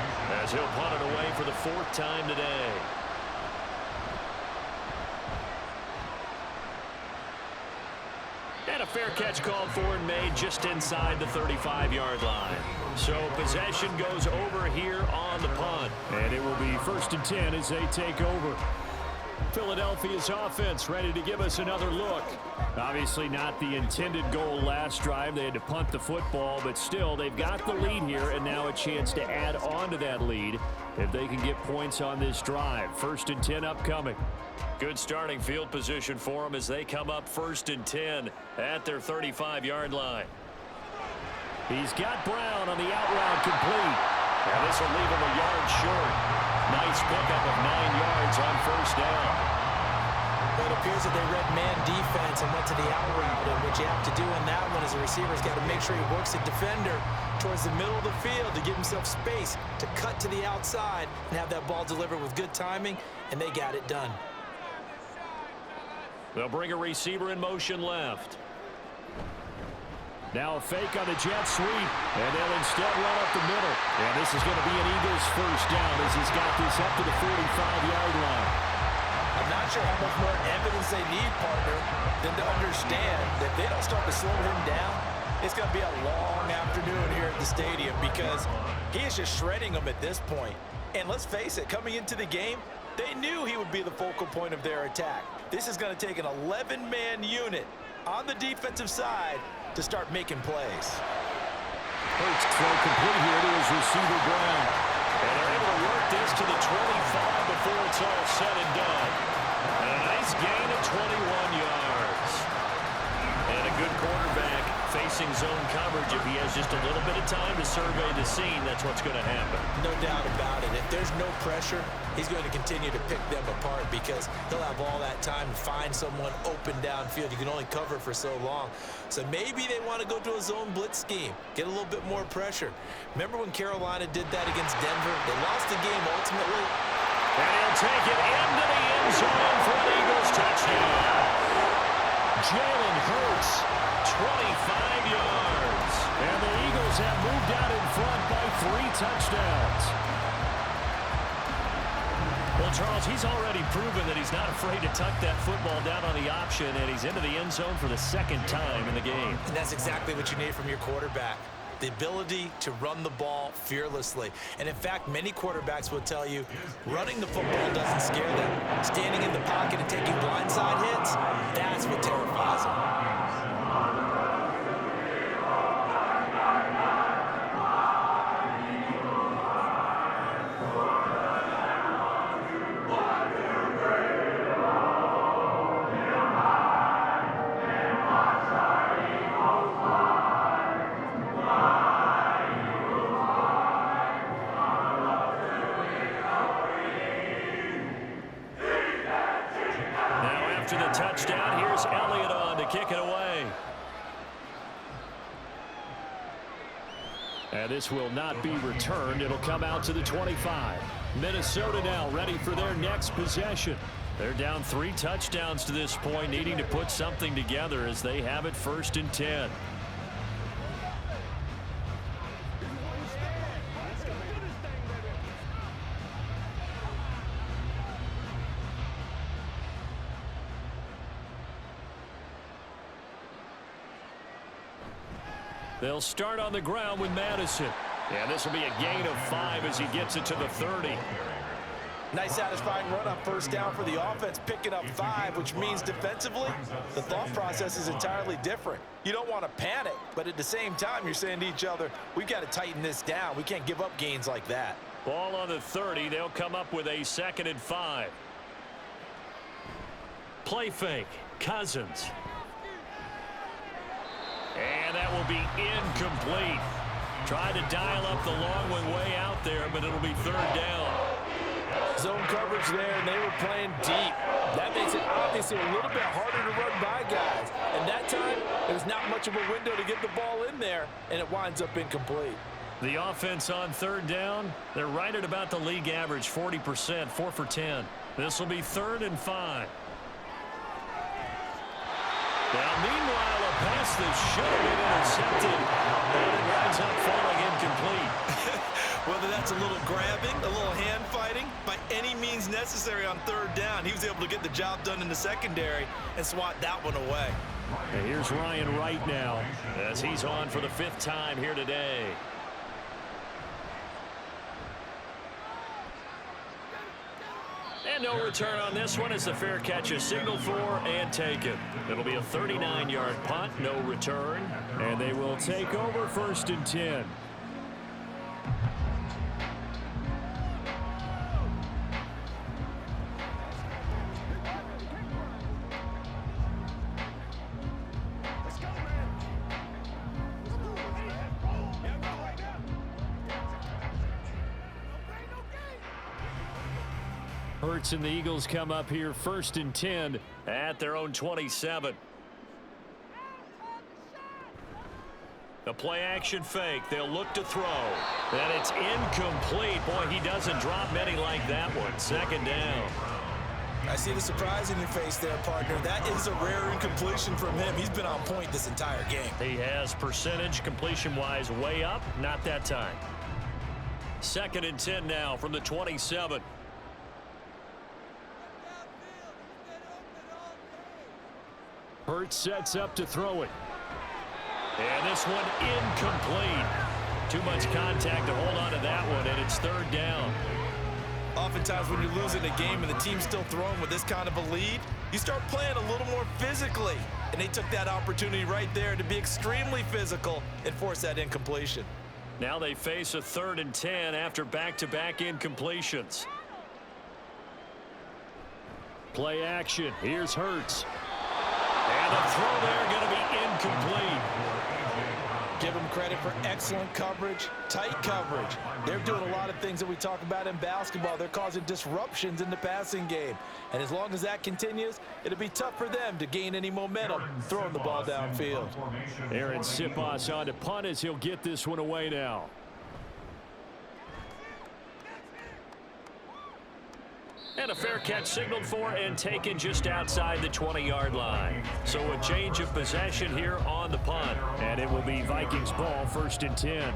Speaker 2: as he'll punt it away for the 4th time today. And a fair catch called for and made just inside the 35-yard line. So possession goes over here on the punt.
Speaker 5: And it will be 1st and 10 as they take over. Philadelphia's offense ready to give us another look. Obviously not the intended goal last drive. They had to punt the football, but still they've got the lead here and now a chance to add on to that lead if they can get points on this drive. 1st and 10 upcoming. Good starting field position for them as they come up 1st and 10 at their 35-yard line. He's got Brown on the out route complete. And this will leave him a yard short. Nice pickup of 9 yards on 1st down.
Speaker 3: Well, it appears that they read man defense and went to the out route. And what you have to do in that one is the receiver's got to make sure he works the defender towards the middle of the field to give himself space to cut to the outside and have that ball delivered with good timing, and they got it done.
Speaker 2: They'll bring a receiver in motion left.
Speaker 5: Now a fake on the jet sweep, and they'll instead run up the middle. And this is going to be an Eagles first down as he's got this up to the 45-yard line.
Speaker 3: I'm not sure how much more evidence they need, partner, than to understand that if they don't start to slow him down, it's going to be a long afternoon here at the stadium because he is just shredding them at this point. And let's face it, coming into the game, they knew he would be the focal point of their attack. This is going to take an 11-man unit on the defensive side to start making plays.
Speaker 5: Hurts throw complete here to his receiver Brown.
Speaker 2: And they're able to work this to the 25 before it's all said and done. And a nice gain of 21 yards. And a good quarterback facing zone coverage, if he has just a little bit of time to survey the scene, that's what's going to happen.
Speaker 3: No doubt about it. If there's no pressure, he's going to continue to pick them apart because he'll have all that time to find someone open downfield. You can only cover for so long. So maybe they want to go to a zone blitz scheme, get a little bit more pressure. Remember when Carolina did that against Denver? They lost the game ultimately.
Speaker 2: And he'll take it into the end zone for an Eagles touchdown. Jalen Hurts, 25 yards.
Speaker 5: And the Eagles have moved out in front by 3 touchdowns.
Speaker 2: Well, Charles, he's already proven that he's not afraid to tuck that football down on the option, and he's into the end zone for the 2nd time in the game.
Speaker 3: And that's exactly what you need from your quarterback. The ability to run the ball fearlessly. And in fact, many quarterbacks will tell you running the football doesn't scare them. Standing in the pocket and taking blindside hits, that's what terrifies them.
Speaker 2: After the touchdown, here's Elliott on to kick it away. And this will not be returned. It'll come out to the 25. Minnesota now ready for their next possession. They're down 3 touchdowns to this point, needing to put something together as they have it 1st and 10. They'll start on the ground with Madison. And this will be a gain of 5 as he gets it to the 30.
Speaker 4: Nice satisfying run on 1st down for the offense, picking up 5, which means defensively, the thought process is entirely different. You don't want to panic, but at the same time, you're saying to each other, we've got to tighten this down. We can't give up gains like that.
Speaker 2: Ball on the 30. They'll come up with a 2nd and 5. Play fake. Cousins. And that will be incomplete. Tried to dial up the long one way out there, but it'll be 3rd down.
Speaker 4: Zone coverage there, and they were playing deep. That makes it obviously a little bit harder to run by guys. And that time, there's not much of a window to get the ball in there, and it winds up incomplete.
Speaker 2: The offense on 3rd down, they're right at about the league average, 40%, 4 for 10. This will be 3rd and 5. Now, meanwhile, a pass that should have been intercepted, and it winds up falling incomplete.
Speaker 3: Whether that's a little grabbing, a little hand fighting, by any means necessary on 3rd down, he was able to get the job done in the secondary and swat that one away.
Speaker 2: And here's Ryan Wright now as he's on for the 5th time here today. And no return on this one as the fair catch is signaled for and taken. It'll be a 39-yard punt, no return.
Speaker 5: And they will take over 1st and 10. Hurts and the Eagles come up here 1st and 10
Speaker 2: at their own 27. The play action fake. They'll look to throw. And it's incomplete. Boy, he doesn't drop many like that one. 2nd down.
Speaker 3: I see the surprise in your face there, partner. That is a rare incompletion from him. He's been on point this entire game.
Speaker 2: He has percentage completion-wise way up. Not that time. 2nd and 10 now from the 27.
Speaker 5: Hurts sets up to throw it.
Speaker 2: And this one incomplete. Too much contact to hold on to that one, and it's 3rd down.
Speaker 3: Oftentimes when you're losing a game and the team's still throwing with this kind of a lead, you start playing a little more physically. And they took that opportunity right there to be extremely physical and force that incompletion.
Speaker 2: Now they face a 3rd and 10 after back-to-back incompletions.
Speaker 5: Play action. Here's Hurts.
Speaker 2: And the throw there going to be incomplete.
Speaker 4: Give them credit for excellent coverage, tight coverage. They're doing a lot of things that we talk about in basketball. They're causing disruptions in the passing game. And as long as that continues, it'll be tough for them to gain any momentum throwing the ball downfield.
Speaker 5: Aaron Siposs on to punt as he'll get this one away now.
Speaker 2: And a fair catch signaled for and taken just outside the 20-yard line. So a change of possession here on the punt.
Speaker 5: And it will be Vikings ball, 1st and 10.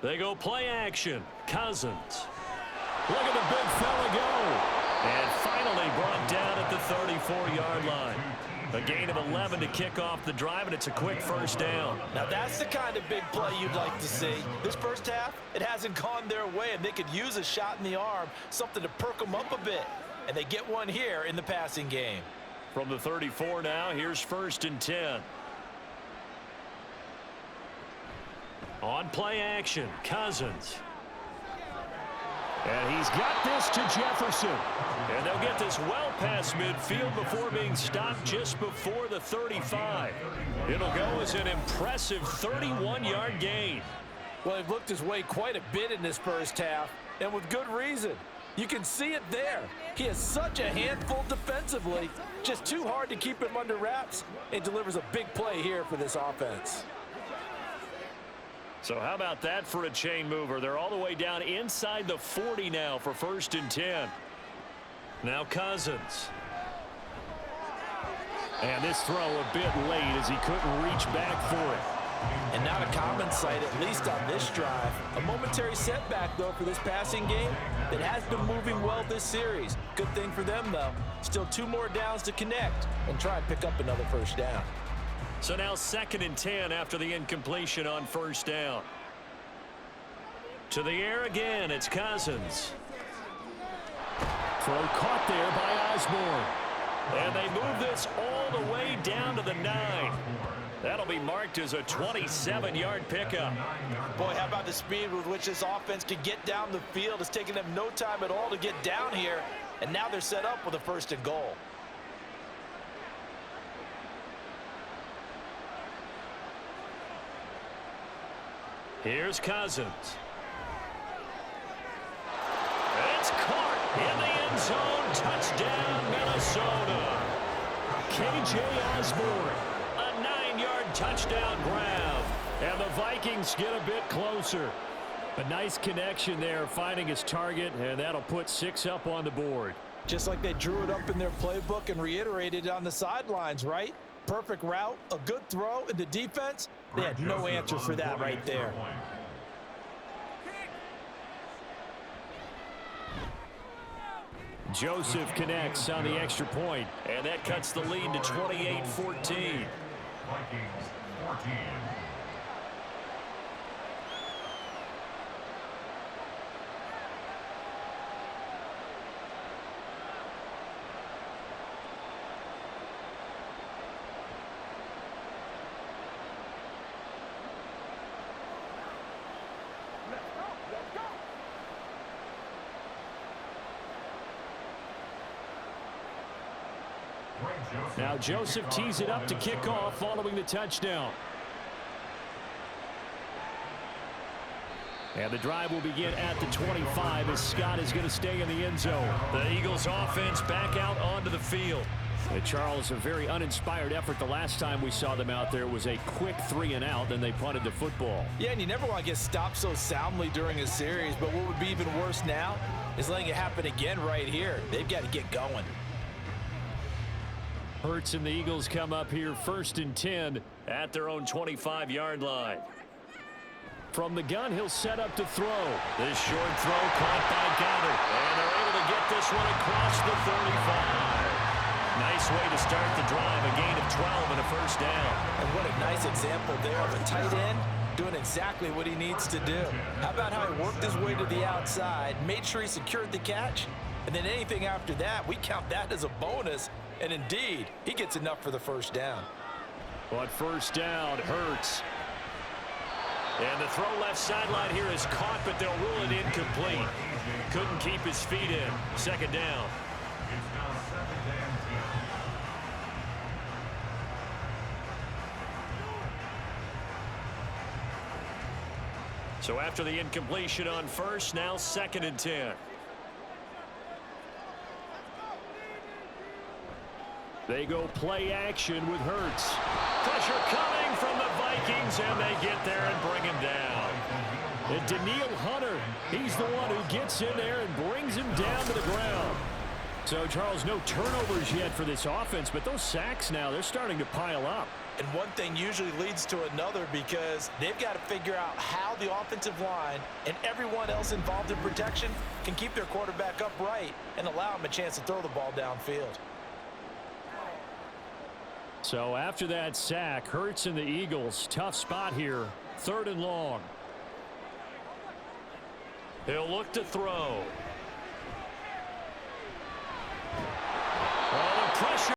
Speaker 2: They go play action. Cousins. Look at the big fella go. And finally brought down at the 34-yard line. A gain of 11 to kick off the drive, and it's a quick 1st down.
Speaker 4: Now that's the kind of big play you'd like to see. This first half, it hasn't gone their way, and they could use a shot in the arm, something to perk them up a bit. And they get one here in the passing game.
Speaker 2: From the 34 now, here's 1st and 10. On play action, Cousins.
Speaker 5: And he's got this to Jefferson.
Speaker 2: And they'll get this well past midfield before being stopped just before the 35. It'll go as an impressive 31-yard gain.
Speaker 4: Well, they've looked his way quite a bit in this first half, and with good reason. You can see it there. He is such a handful defensively. Just too hard to keep him under wraps, and delivers a big play here for this offense.
Speaker 2: So how about that for a chain mover? They're all the way down inside the 40 now for 1st and 10. Now Cousins.
Speaker 5: And this throw a bit late as he couldn't reach back for it.
Speaker 4: And not a common sight, at least on this drive. A momentary setback, though, for this passing game that has been moving well this series. Good thing for them, though. Still 2 more downs to connect and try and pick up another 1st down.
Speaker 2: So now 2nd and 10 after the incompletion on 1st down. To the air again, it's Cousins.
Speaker 5: Throw caught there by Osborne.
Speaker 2: And they move this all the way down to the 9. That'll be marked as a 27-yard pickup.
Speaker 4: Boy, how about the speed with which this offense can get down the field? It's taken them no time at all to get down here, and now they're set up with a 1st and goal.
Speaker 2: Here's Cousins. It's caught in the end zone. Touchdown, Minnesota.
Speaker 5: K.J. Osborne.
Speaker 2: A 9-yard touchdown grab.
Speaker 5: And the Vikings get a bit closer. A nice connection there, finding his target, and that'll put 6 up on the board.
Speaker 4: Just like they drew it up in their playbook and reiterated it on the sidelines, right? Perfect route, a good throw, and the defense, they had no answer for that right there.
Speaker 5: Joseph connects on the extra point.
Speaker 2: And that cuts the lead to 28-14.
Speaker 7: Vikings 14.
Speaker 5: Now Joseph tees it up to kick off following the touchdown. And the drive will begin at the 25 as Scott is going to stay in the end zone.
Speaker 2: The Eagles offense back out onto the field.
Speaker 5: Charles, a very uninspired effort the last time we saw them out there. Was a quick 3 and out, then they punted the football.
Speaker 4: Yeah, and you never want to get stopped so soundly during a series, but what would be even worse now is letting it happen again right here. They've got to get going.
Speaker 5: Hurts and the Eagles come up here 1st and 10
Speaker 2: at their own 25-yard line.
Speaker 5: From the gun, he'll set up to throw.
Speaker 2: This short throw caught by Goddard. And they're able to get this one across the 35. Nice way to start the drive. A gain of 12 and a 1st down.
Speaker 4: And what a nice example there of a tight end doing exactly what he needs to do. How about how he worked his way to the outside, made sure he secured the catch, And then anything after that, we count that as a bonus. And indeed, he gets enough for the first down.
Speaker 2: But first down, Hurts. And the throw left sideline here is caught, but they'll rule it incomplete. Couldn't keep his feet in. Second down.
Speaker 7: It's now 2nd and 10.
Speaker 2: So after the incompletion on first, now 2nd and 10.
Speaker 5: They go play action with Hurts.
Speaker 2: Pressure coming from the Vikings, and they get there and bring him down.
Speaker 5: And Daniil Hunter, he's the one who gets in there and brings him down to the ground. So, Charles, no turnovers yet for this offense, but those sacks now, they're starting to pile up.
Speaker 4: And one thing usually leads to another because they've got to figure out how the offensive line and everyone else involved in protection can keep their quarterback upright and allow him a chance to throw the ball downfield.
Speaker 5: So after that sack, Hurts and the Eagles, tough spot here, 3rd and long.
Speaker 2: He'll look to throw.